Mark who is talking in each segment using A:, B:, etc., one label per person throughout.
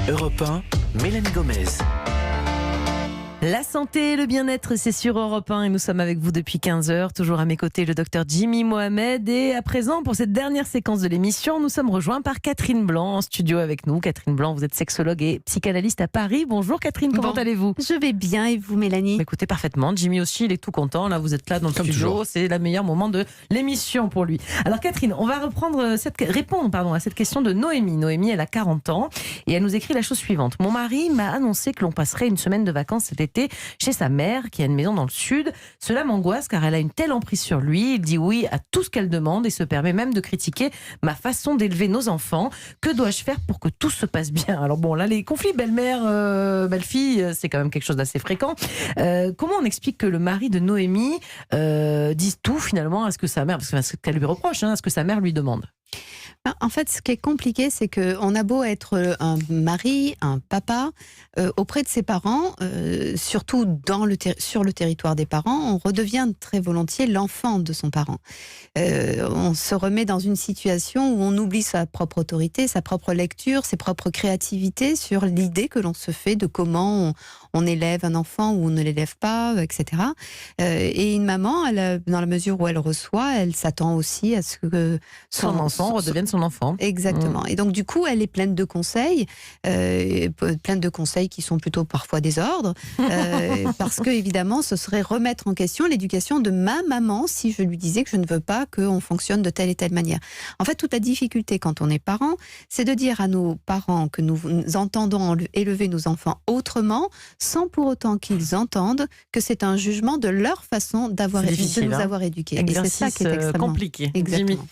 A: Europe 1, Mélanie Gomez.
B: La santé et le bien-être, c'est sur Europe 1 et nous sommes avec vous depuis 15h. Toujours à mes côtés, le docteur Jimmy Mohamed. Et à présent, pour cette dernière séquence de l'émission, nous sommes rejoints par Catherine Blanc en studio avec nous. Catherine Blanc, vous êtes sexologue et psychanalyste à Paris. Bonjour Catherine, comment allez-vous ?
C: Je vais bien et vous Mélanie ?
B: Écoutez, parfaitement. Jimmy aussi, il est tout content. Là, vous êtes là dans le studio.
A: Toujours.
B: C'est le meilleur moment de l'émission pour lui. Alors Catherine, on va répondre à cette question de Noémie. Noémie, elle a 40 ans et elle nous écrit la chose suivante. Mon mari m'a annoncé que l'on passerait une semaine de vacances cet été chez sa mère qui a une maison dans le sud. Cela m'angoisse car elle a une telle emprise sur lui. Il dit oui à tout ce qu'elle demande et se permet même de critiquer ma façon d'élever nos enfants. Que dois-je faire pour que tout se passe bien ? Alors bon, là, les conflits belle-mère, belle-fille, c'est quand même quelque chose d'assez fréquent. Comment on explique que le mari de Noémie dise tout finalement à ce que sa mère, parce que ce qu'elle lui reproche, à ce que sa mère lui demande ?
C: En fait, ce qui est compliqué, c'est qu'on a beau être un mari, un papa, auprès de ses parents, surtout sur le territoire des parents, on redevient très volontiers l'enfant de son parent. On se remet dans une situation où on oublie sa propre autorité, sa propre lecture, ses propres créativités sur l'idée que l'on se fait de comment on élève un enfant ou on ne l'élève pas, etc. Et une maman, dans la mesure où elle reçoit, elle s'attend aussi à ce que
B: son enfant redevienne son enfant.
C: Exactement. Et donc du coup, elle est pleine de conseils qui sont plutôt parfois des ordres, parce que évidemment, ce serait remettre en question l'éducation de ma maman si je lui disais que je ne veux pas qu'on fonctionne de telle et telle manière. En fait, toute la difficulté quand on est parent, c'est de dire à nos parents que nous entendons élever nos enfants autrement, sans pour autant qu'ils entendent que c'est un jugement de leur façon de nous avoir éduqués. Et c'est ça qui est extrêmement
B: compliqué.
C: Exactement.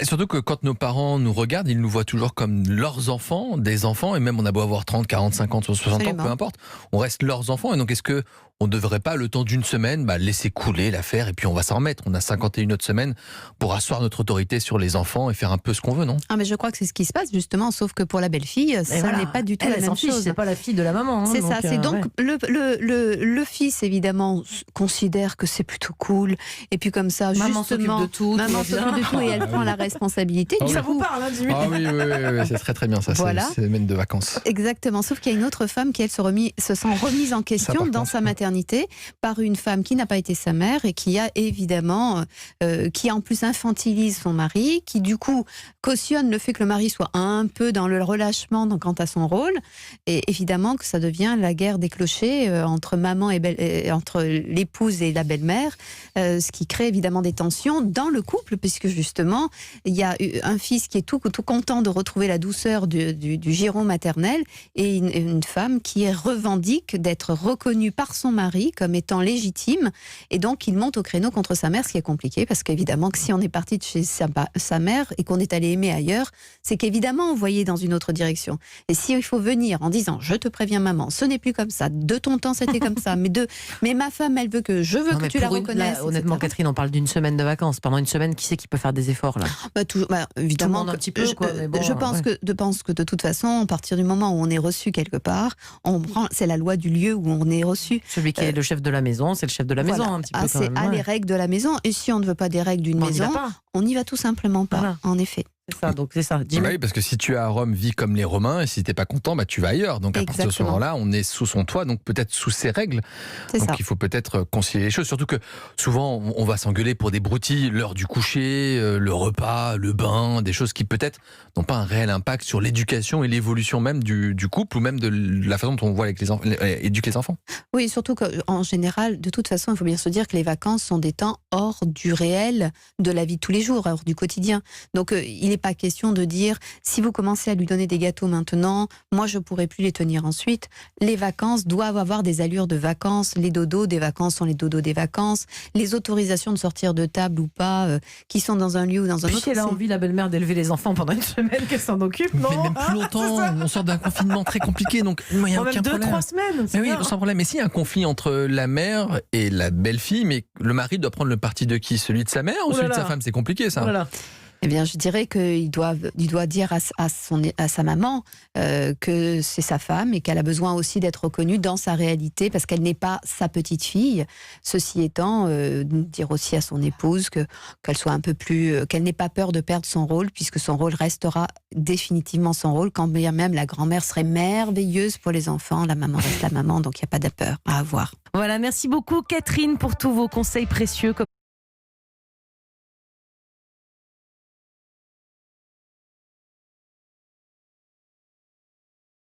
D: Surtout que quand nos parents nous regardent, ils nous voient toujours comme leurs enfants, des enfants, et même on a beau avoir 30, 40, 50, 60 ans, peu importe, on reste leurs enfants. Et donc est-ce que on ne devrait pas, le temps d'une semaine, laisser couler l'affaire et puis on va s'en remettre. On a 51 autres semaines pour asseoir notre autorité sur les enfants et faire un peu ce qu'on veut, non ?
C: Mais je crois que c'est ce qui se passe justement, sauf que pour la belle-fille, n'est pas du tout la même chose.
B: C'est pas la fille de la maman.
C: C'est ça. C'est donc le fils évidemment considère que c'est plutôt cool. Et puis comme ça,
B: maman
C: justement,
B: s'occupe de tout.
C: Maman s'occupe de tout et elle prend la responsabilité.
B: Ça vous parle, Jimmy ?
D: Ah oui, c'est très très bien ça.
C: Voilà.
D: C'est semaine de vacances.
C: Exactement. Sauf qu'il y a une autre femme qui elle se sent remise en question dans sa maternité par une femme qui n'a pas été sa mère et qui a évidemment, qui en plus infantilise son mari, qui du coup cautionne le fait que le mari soit un peu dans le relâchement quant à son rôle. Et évidemment que ça devient la guerre des clochers entre maman et entre l'épouse et la belle-mère, ce qui crée évidemment des tensions dans le couple, puisque justement il y a un fils qui est tout content de retrouver la douceur du giron maternel et une femme qui revendique d'être reconnue par son mari comme étant légitime, et donc il monte au créneau contre sa mère, ce qui est compliqué parce qu'évidemment que si on est parti de chez sa mère et qu'on est allé aimer ailleurs, c'est qu'évidemment on voyait dans une autre direction. Et si il faut venir en disant je te préviens maman, ce n'est plus comme ça, de ton temps c'était comme ça, mais ma femme elle veut que tu la reconnaisses.
B: Honnêtement Catherine, on parle d'une semaine de vacances. Pendant une semaine, qui c'est qui peut faire des efforts là ?
C: Évidemment,
B: tout le monde un petit peu, mais bon,
C: je pense que de toute façon, à partir du moment où on est reçu quelque part, c'est la loi du lieu où on est reçu.
B: Celui qui est le chef de la maison, c'est le chef de la maison, un petit peu.
C: C'est les règles de la maison. Et si on ne veut pas des règles d'une maison, on n'y va tout simplement pas. En effet.
B: C'est ça.
D: Oui, parce que si tu es à Rome, vis comme les Romains, et si t'es pas content, tu vas ailleurs. Donc à partir de ce moment-là, on est sous son toit, donc peut-être sous ses règles. Donc il faut peut-être concilier les choses. Surtout que souvent, on va s'engueuler pour des broutilles, l'heure du coucher, le repas, le bain, des choses qui peut-être n'ont pas un réel impact sur l'éducation et l'évolution même du couple ou même de la façon dont on voit éduquer les enfants.
C: Oui, surtout qu'en général, de toute façon, il faut bien se dire que les vacances sont des temps hors du réel de la vie de tous les jours, hors du quotidien. Donc il n'est pas question de dire si vous commencez à lui donner des gâteaux maintenant, moi je pourrai plus les tenir ensuite. Les vacances doivent avoir des allures de vacances. Les dodos des vacances sont les dodos des vacances. Les autorisations de sortir de table ou pas, qui sont dans un lieu ou dans un autre.
B: Si elle a envie, la belle-mère, d'élever les enfants pendant une semaine, qu'elle s'en occupe, non ?
D: Mais même plus longtemps, on sort d'un confinement très compliqué, donc il n'y a aucun problème.
B: 2-3 semaines, c'est
D: oui, sans problème. Mais s'il y a un conflit entre la mère et la belle-fille, mais le mari doit prendre le parti de qui ? Celui de sa mère ou celui de sa femme ? C'est compliqué ça.
C: Eh bien, je dirais qu'il doit dire à sa maman que c'est sa femme et qu'elle a besoin aussi d'être reconnue dans sa réalité parce qu'elle n'est pas sa petite fille. Ceci étant, dire aussi à son épouse qu'elle soit un peu plus, qu'elle n'ait pas peur de perdre son rôle puisque son rôle restera définitivement son rôle. Quand bien même la grand-mère serait merveilleuse pour les enfants, la maman reste la maman, donc il n'y a pas de peur à avoir.
B: Voilà, merci beaucoup Catherine pour tous vos conseils précieux.